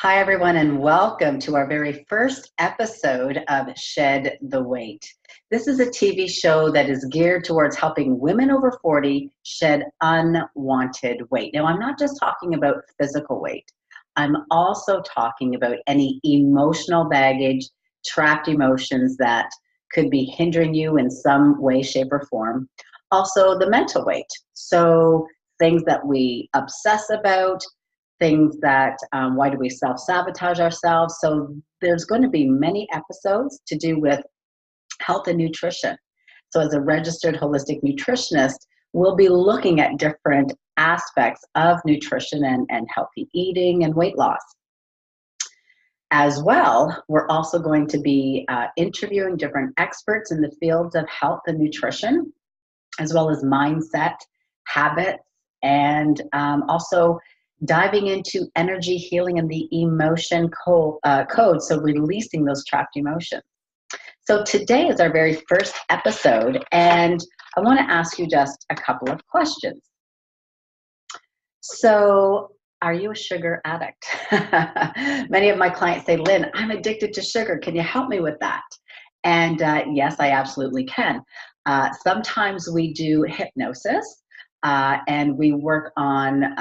Hi, everyone, and welcome to our very first episode of Shed the Weight. This is a TV show that is geared towards helping women over 40 shed unwanted weight. Now, I'm not just talking about physical weight. I'm also talking about any emotional baggage, trapped emotions that could be hindering you in some way, shape, or form. Also, the mental weight. So, things that we obsess about, things that why do we self-sabotage ourselves. So there's going to be many episodes to do with health and nutrition. So as a registered holistic nutritionist, we'll be looking at different aspects of nutrition and healthy eating and weight loss. As well, we're also going to be interviewing different experts in the fields of health and nutrition, as well as mindset, habits, and also diving into energy healing and the emotion code, so releasing those trapped emotions. So today is our very first episode, and I want to ask you just a couple of questions. So, are you a sugar addict? Many of my clients say, Lynn, I'm addicted to sugar. Can you help me with that? And yes, I absolutely can. Sometimes we do hypnosis. And we work on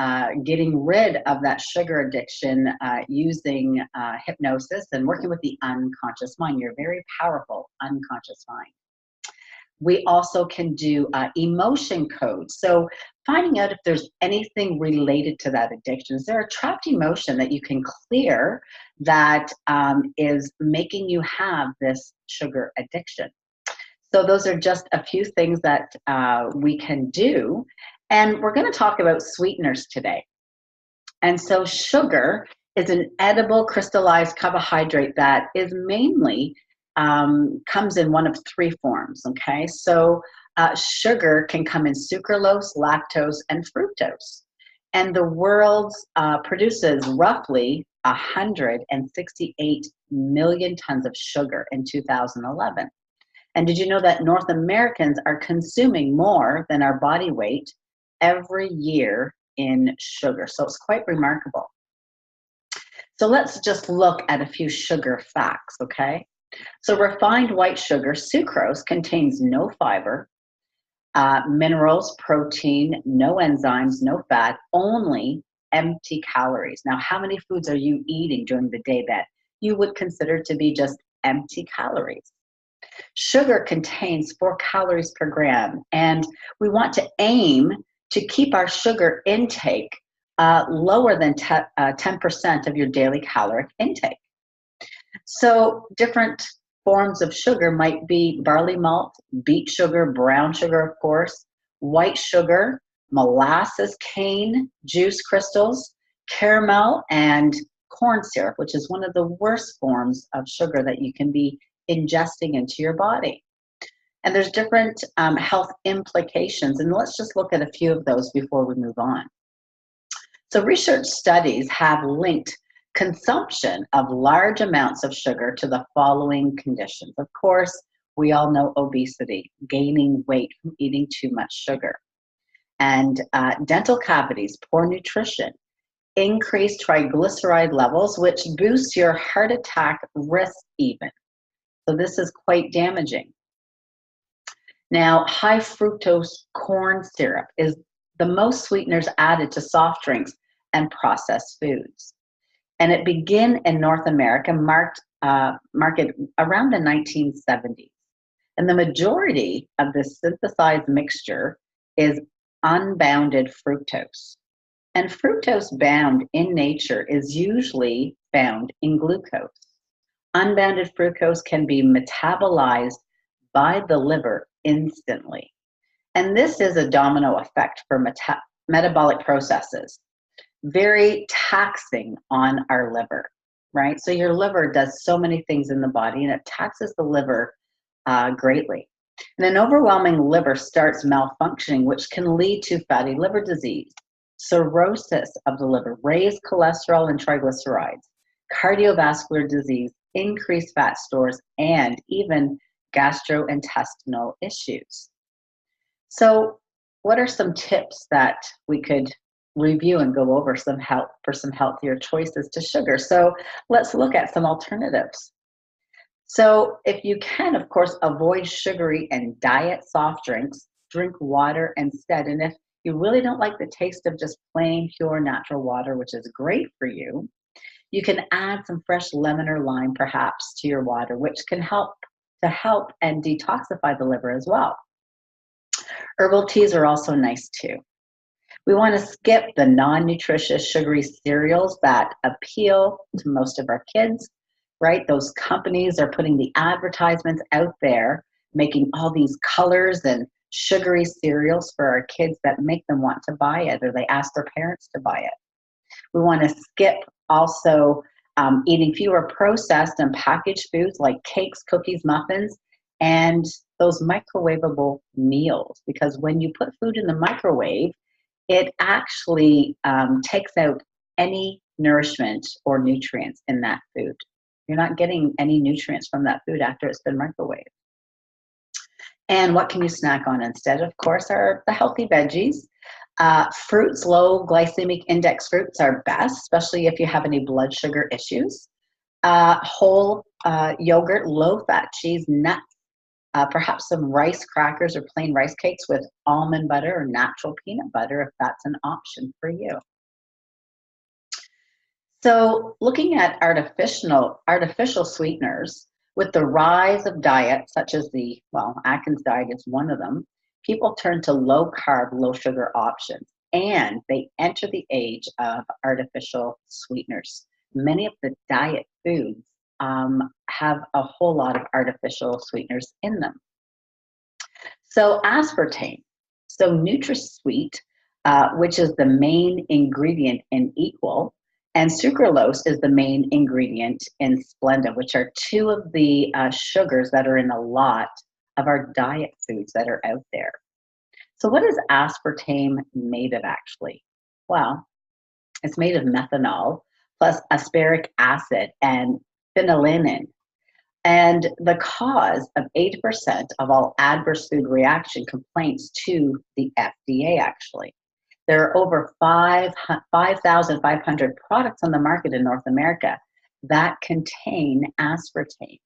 getting rid of that sugar addiction using hypnosis and working with the unconscious mind, your very powerful unconscious mind. We also can do emotion codes. So finding out if there's anything related to that addiction. Is there a trapped emotion that you can clear that is making you have this sugar addiction? So those are just a few things that we can do. And we're going to talk about sweeteners today. And so sugar is an edible crystallized carbohydrate that is mainly comes in one of three forms, okay? So sugar can come in sucralose, lactose, and fructose. And the world produces roughly 168 million tons of sugar in 2011. And did you know that North Americans are consuming more than our body weight every year in sugar? So it's quite remarkable. So let's just look at a few sugar facts, okay? So refined white sugar, sucrose, contains no fiber, minerals, protein, no enzymes, no fat, only empty calories. Now, how many foods are you eating during the day that you would consider to be just empty calories? Sugar contains 4 calories per gram, and we want to aim to keep our sugar intake lower than 10% of your daily caloric intake. So different forms of sugar might be barley malt, beet sugar, brown sugar, of course, white sugar, molasses, cane, juice crystals, caramel, and corn syrup, which is one of the worst forms of sugar that you can be ingesting into your body. And there's different health implications, and let's just look at a few of those before we move on. So research studies have linked consumption of large amounts of sugar to the following conditions. Of course, we all know obesity, gaining weight from eating too much sugar, and dental cavities, poor nutrition, increased triglyceride levels, which boosts your heart attack risk even. So this is quite damaging. Now, high fructose corn syrup is the most sweeteners added to soft drinks and processed foods. And it began in North America, market around the 1970s. And the majority of this synthesized mixture is unbounded fructose. And fructose bound in nature is usually found in glucose. Unbounded fructose can be metabolized by the liver instantly. And this is a domino effect for metabolic processes, very taxing on our liver, right? So your liver does so many things in the body, and it taxes the liver greatly. And an overwhelming liver starts malfunctioning, which can lead to fatty liver disease, cirrhosis of the liver, raised cholesterol and triglycerides, cardiovascular disease, increased fat stores, and even gastrointestinal issues. So what are some tips that we could review and go over some help for some healthier choices to sugar. So let's look at some alternatives. So if you can, of course, avoid sugary and diet soft drinks, drink water instead. And if you really don't like the taste of just plain, pure, natural water, which is great for you can add some fresh lemon or lime perhaps to your water, which can help and detoxify the liver as well. Herbal teas are also nice too. We want to skip the non-nutritious sugary cereals that appeal to most of our kids, right? Those companies are putting the advertisements out there, making all these colors and sugary cereals for our kids that make them want to buy it, or they ask their parents to buy it. We want to skip also eating fewer processed and packaged foods like cakes, cookies, muffins, and those microwavable meals. Because when you put food in the microwave, it actually takes out any nourishment or nutrients in that food. You're not getting any nutrients from that food after it's been microwaved. And what can you snack on instead? Of course, are the healthy veggies. Fruits, low glycemic index fruits are best, especially if you have any blood sugar issues. Whole yogurt, low-fat cheese, nuts, perhaps some rice crackers or plain rice cakes with almond butter or natural peanut butter if that's an option for you. So looking at artificial sweeteners, with the rise of diets such as Atkins diet is one of them, people turn to low carb, low sugar options, and they enter the age of artificial sweeteners. Many of the diet foods have a whole lot of artificial sweeteners in them. So aspartame, so NutraSweet, which is the main ingredient in Equal, and sucralose is the main ingredient in Splenda, which are two of the sugars that are in a lot of our diet foods that are out there. So what is aspartame made of actually? Well, it's made of methanol plus aspartic acid and phenylalanine. And the cause of 80% of all adverse food reaction complaints to the FDA actually. There are over 5,500 products on the market in North America that contain aspartame.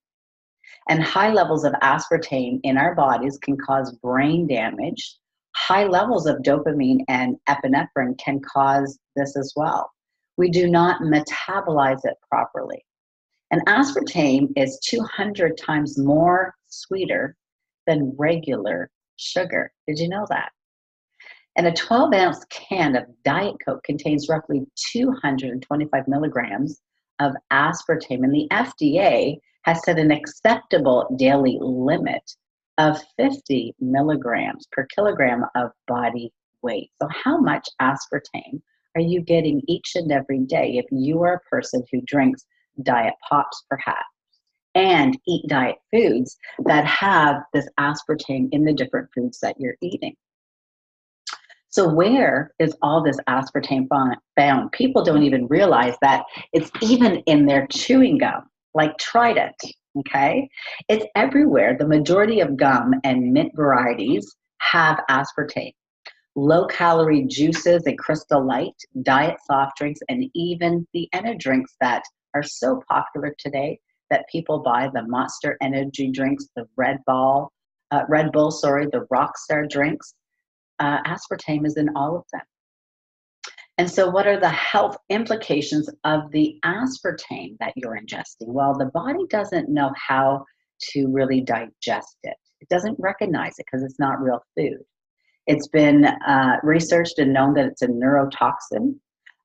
And high levels of aspartame in our bodies can cause brain damage. High levels of dopamine and epinephrine can cause this as well. We do not metabolize it properly. And aspartame is 200 times more sweeter than regular sugar. Did you know that? And a 12-ounce can of Diet Coke contains roughly 225 milligrams of aspartame. And the FDA has set an acceptable daily limit of 50 milligrams per kilogram of body weight. So how much aspartame are you getting each and every day if you are a person who drinks diet pops perhaps and eat diet foods that have this aspartame in the different foods that you're eating? So where is all this aspartame found? People don't even realize that it's even in their chewing gum, like Trident, okay? It's everywhere. The majority of gum and mint varieties have aspartame. Low-calorie juices and Crystal Light, diet soft drinks, and even the energy drinks that are so popular today that people buy, the Monster energy drinks, the Red Bull, the Rockstar drinks. Aspartame is in all of them. And so what are the health implications of the aspartame that you're ingesting? Well, the body doesn't know how to really digest it. It doesn't recognize it because it's not real food. It's been researched and known that it's a neurotoxin,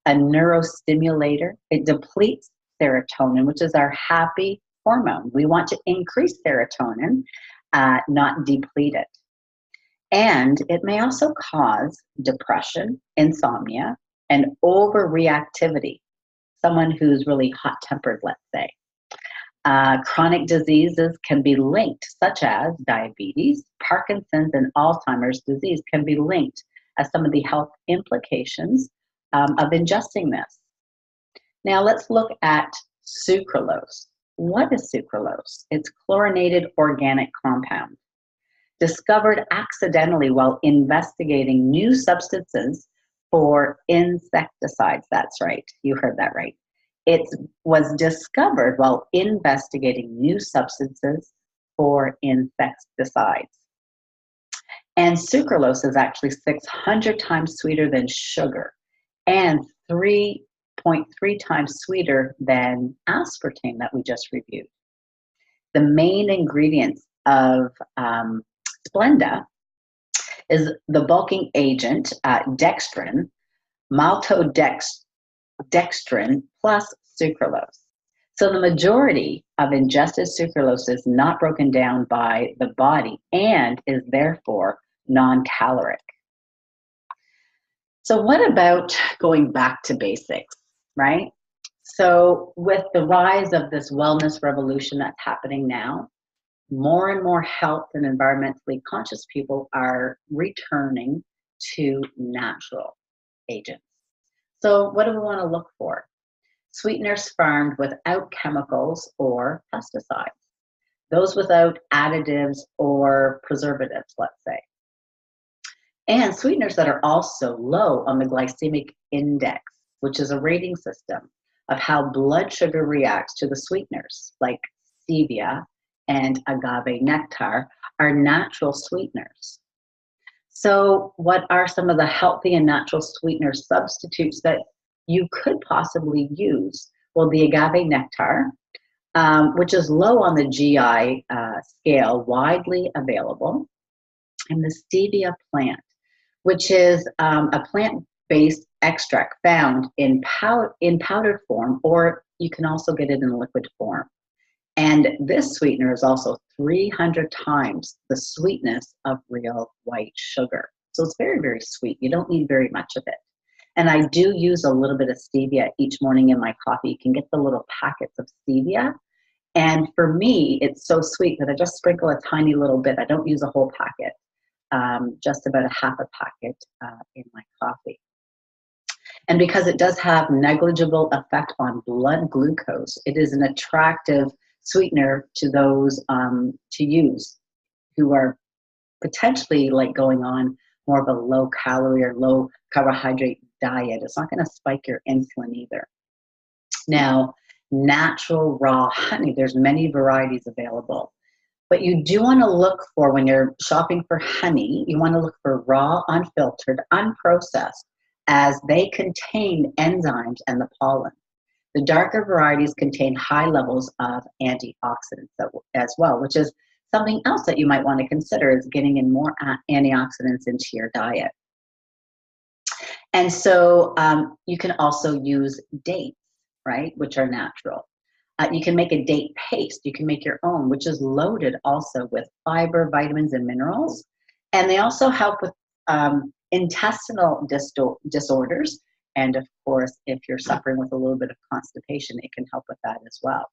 a neurostimulator. It depletes serotonin, which is our happy hormone. We want to increase serotonin, not deplete it. And it may also cause depression, insomnia, and overreactivity. Someone who's really hot-tempered, let's say. Chronic diseases can be linked, such as diabetes, Parkinson's, and Alzheimer's disease can be linked as some of the health implications of ingesting this. Now let's look at sucralose. What is sucralose? It's chlorinated organic compound, discovered accidentally while investigating new substances for insecticides. That's right. You heard that right. It was discovered while investigating new substances for insecticides. And sucralose is actually 600 times sweeter than sugar and 3.3 times sweeter than aspartame that we just reviewed. The main ingredients of Splenda is the bulking agent, dextrin, maltodextrin plus sucralose. So the majority of ingested sucralose is not broken down by the body and is therefore non-caloric. So what about going back to basics, right? So with the rise of this wellness revolution that's happening now, more and more health and environmentally conscious people are returning to natural agents. So what do we want to look for? Sweeteners farmed without chemicals or pesticides. Those without additives or preservatives, let's say. And sweeteners that are also low on the glycemic index, which is a rating system of how blood sugar reacts to the sweeteners, like stevia and agave nectar, are natural sweeteners. So what are some of the healthy and natural sweetener substitutes that you could possibly use? Well, the agave nectar, which is low on the GI scale, widely available, and the stevia plant, which is a plant-based extract found in powdered form, or you can also get it in liquid form. And this sweetener is also 300 times the sweetness of real white sugar. So it's very, very sweet. You don't need very much of it. And I do use a little bit of stevia each morning in my coffee. You can get the little packets of stevia. And for me, it's so sweet that I just sprinkle a tiny little bit. I don't use a whole packet, just about a half a packet in my coffee. And because it does have negligible effect on blood glucose, it is an attractive sweetener to those to use who are potentially like going on more of a low calorie or low carbohydrate diet. It's not going to spike your insulin either. Now, natural raw honey, there's many varieties available, but you do want to look for, when you're shopping for honey, you want to look for raw, unfiltered, unprocessed, as they contain enzymes and the pollen. The darker varieties contain high levels of antioxidants as well, which is something else that you might want to consider, is getting in more antioxidants into your diet. And so you can also use dates, right, which are natural. You can make a date paste. You can make your own, which is loaded also with fiber, vitamins, and minerals. And they also help with intestinal disorders. And of course, if you're suffering with a little bit of constipation, it can help with that as well.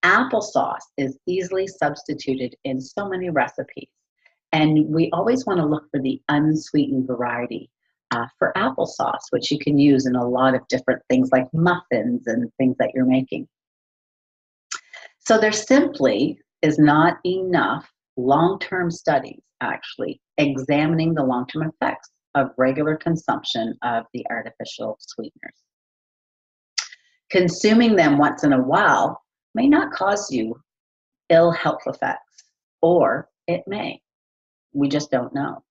Applesauce is easily substituted in so many recipes. And we always want to look for the unsweetened variety for applesauce, which you can use in a lot of different things like muffins and things that you're making. So there simply is not enough long-term studies actually examining the long-term effects of regular consumption of the artificial sweeteners. Consuming them once in a while may not cause you ill health effects, or it may. We just don't know.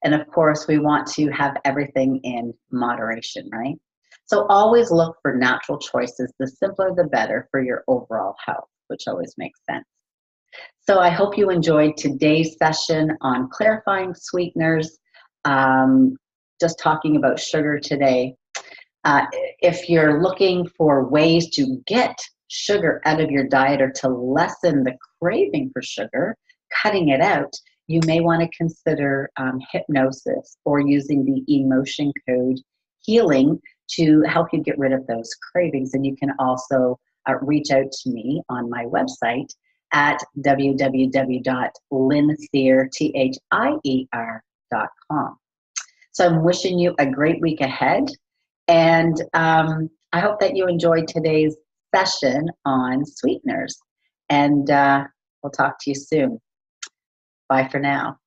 And of course, we want to have everything in moderation, right? So always look for natural choices. The simpler, the better for your overall health, which always makes sense. So I hope you enjoyed today's session on clarifying sweeteners, just talking about sugar today. If you're looking for ways to get sugar out of your diet or to lessen the craving for sugar, cutting it out, you may want to consider hypnosis or using the emotion code healing to help you get rid of those cravings. And you can also reach out to me on my website at www.lynnthier.com. So I'm wishing you a great week ahead. And I hope that you enjoyed today's session on sweeteners. And we'll talk to you soon. Bye for now.